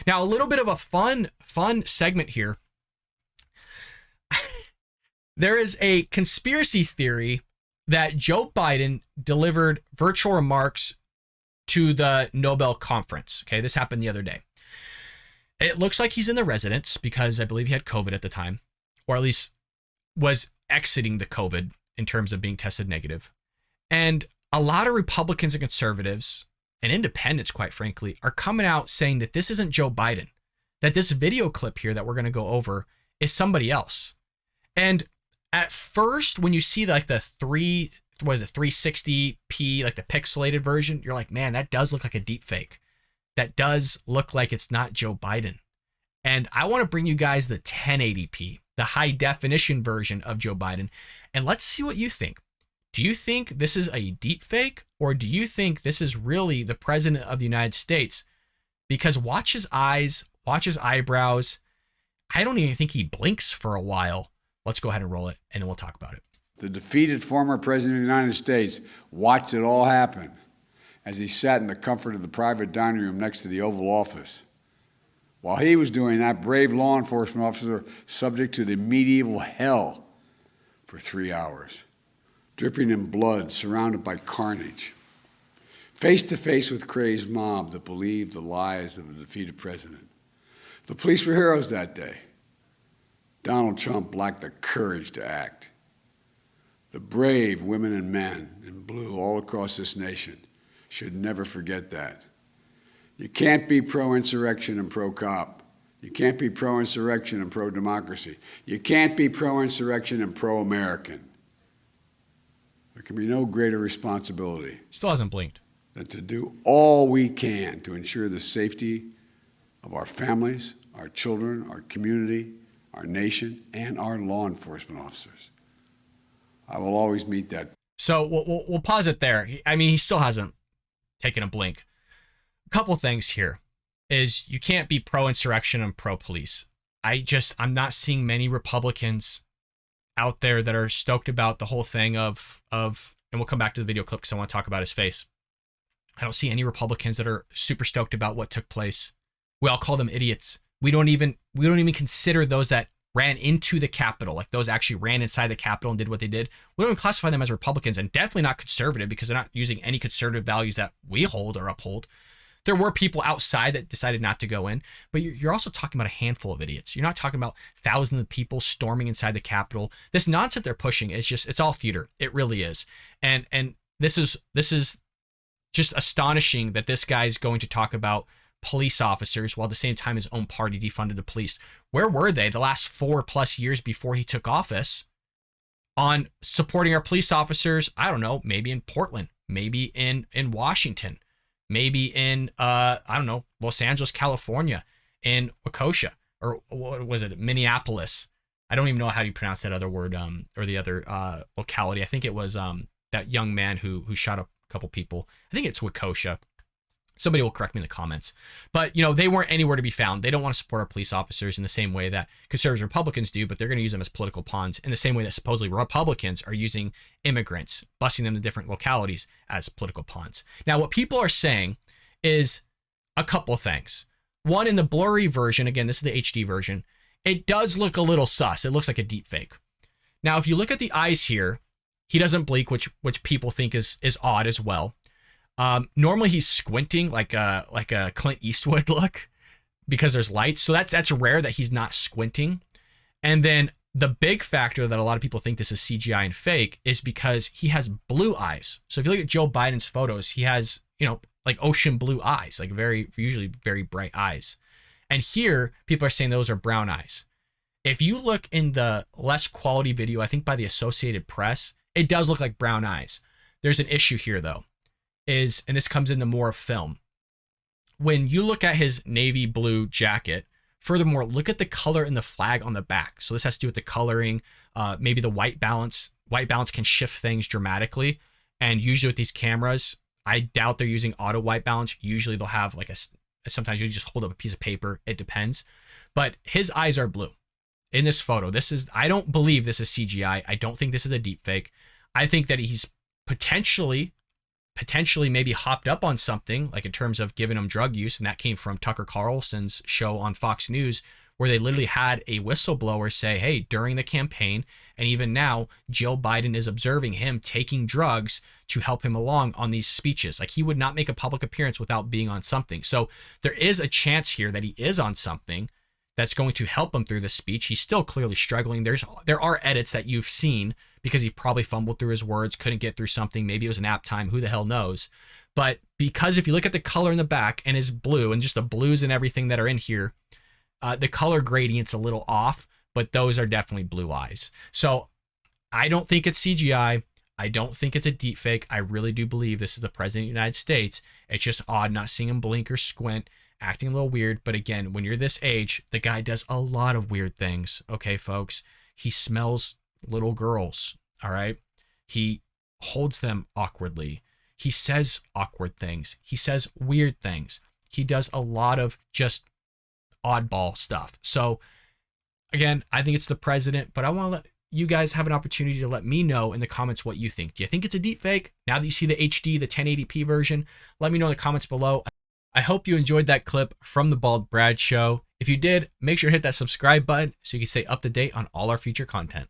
Now, a little bit of a fun segment here. There is a conspiracy theory that Joe Biden delivered virtual remarks to the Nobel conference. Okay, this happened the other day. It looks like he's in the residence because I believe he had COVID at the time, or at least was exiting the COVID in terms of being tested negative. And a lot of Republicans and conservatives and independents, quite frankly, are coming out saying that this isn't Joe Biden, that this video clip here that we're going to go over is somebody else. And at first, when you see like the 360p, like the pixelated version, you're like, man, that does look like a deep fake. That does look like it's not Joe Biden. And I want to bring you guys the 1080p, the high definition version of Joe Biden. And let's see what you think. Do you think this is a deep fake, or do you think this is really the president of the United States? Because watch his eyes, watch his eyebrows. I don't even think he blinks for a while. Let's go ahead and roll it, and then we'll talk about it. The defeated former president of the United States watched it all happen as he sat in the comfort of the private dining room next to the Oval Office. While he was doing that, brave law enforcement officer subject to the medieval hell for 3 hours, dripping in blood, surrounded by carnage, face to face with crazed mob that believed the lies of the defeated president. The police were heroes that day. Donald Trump lacked the courage to act. The brave women and men in blue all across this nation should never forget that. You can't be pro-insurrection and pro-cop. You can't be pro-insurrection and pro-democracy. You can't be pro-insurrection and pro-American. There can be no greater responsibility. Still hasn't blinked. Than to do all we can to ensure the safety of our families, our children, our community, our nation, and our law enforcement officers. I will always meet that. So we'll pause it there. I mean, he still hasn't taken a blink. A couple things here is you can't be pro-insurrection and pro-police. I'm not seeing many Republicans out there that are stoked about the whole thing of, and we'll come back to the video clip because I want to talk about his face. I don't see any Republicans that are super stoked about what took place. We all call them idiots. We don't even consider those that ran into the Capitol, like those actually ran inside the Capitol and did what they did. We don't even classify them as Republicans, and definitely not conservative because they're not using any conservative values that we hold or uphold. There were people outside that decided not to go in, but you're also talking about a handful of idiots. You're not talking about thousands of people storming inside the Capitol. This nonsense they're pushing is just, it's all theater. It really is. And this is just astonishing that this guy's going to talk about police officers while at the same time his own party defunded the police. Where were they the last 4+ years before he took office on supporting our police officers? I don't know, maybe in Portland, maybe in Washington, maybe in Los Angeles, California, in Waukesha, or what was it, Minneapolis? I don't even know how you pronounce that other word, or the other locality. I think it was that young man who shot a couple people. I think it's Waukesha. Somebody will correct me in the comments. But, they weren't anywhere to be found. They don't want to support our police officers in the same way that conservative Republicans do, but they're going to use them as political pawns in the same way that supposedly Republicans are using immigrants, busing them to different localities as political pawns. Now, what people are saying is a couple things. One, in the blurry version, again, this is the HD version, it does look a little sus. It looks like a deep fake. Now, if you look at the eyes here, he doesn't blink, which people think is odd as well. Normally he's squinting like a Clint Eastwood look because there's lights. So that's rare that he's not squinting. And then the big factor that a lot of people think this is CGI and fake is because he has blue eyes. So if you look at Joe Biden's photos, he has, like ocean blue eyes, like usually very bright eyes. And here people are saying those are brown eyes. If you look in the less quality video, I think by the Associated Press, it does look like brown eyes. There's an issue here though. And this comes into more film. When you look at his navy blue jacket, furthermore, look at the color in the flag on the back. So this has to do with the coloring, maybe the white balance. White balance can shift things dramatically. And usually with these cameras, I doubt they're using auto white balance. Usually they'll have sometimes you just hold up a piece of paper. It depends. But his eyes are blue in this photo. I don't believe this is CGI. I don't think this is a deep fake. I think that he's potentially potentially maybe hopped up on something, like in terms of giving him drug use. And that came from Tucker Carlson's show on Fox News, where they literally had a whistleblower say, hey, during the campaign and even now, Jill Biden is observing him taking drugs to help him along on these speeches. Like, he would not make a public appearance without being on something. So there is a chance here that he is on something that's going to help him through the speech. He's still clearly struggling. There are edits that you've seen because he probably fumbled through his words, couldn't get through something. Maybe it was an app time. Who the hell knows? But because if you look at the color in the back and his blue and just the blues and everything that are in here, the color gradient's a little off, but those are definitely blue eyes. So I don't think it's CGI. I don't think it's a deep fake. I really do believe this is the president of the United States. It's just odd not seeing him blink or squint, acting a little weird. But again, when you're this age, the guy does a lot of weird things. Okay, folks. He smells little girls. All right. He holds them awkwardly. He says awkward things. He says weird things. He does a lot of just oddball stuff. So again, I think it's the president, but I want to let you guys have an opportunity to let me know in the comments what you think. Do you think it's a deep fake? Now that you see the HD, the 1080p version, let me know in the comments below. I hope you enjoyed that clip from the Bald Brad Show. If you did, make sure to hit that subscribe button so you can stay up to date on all our future content.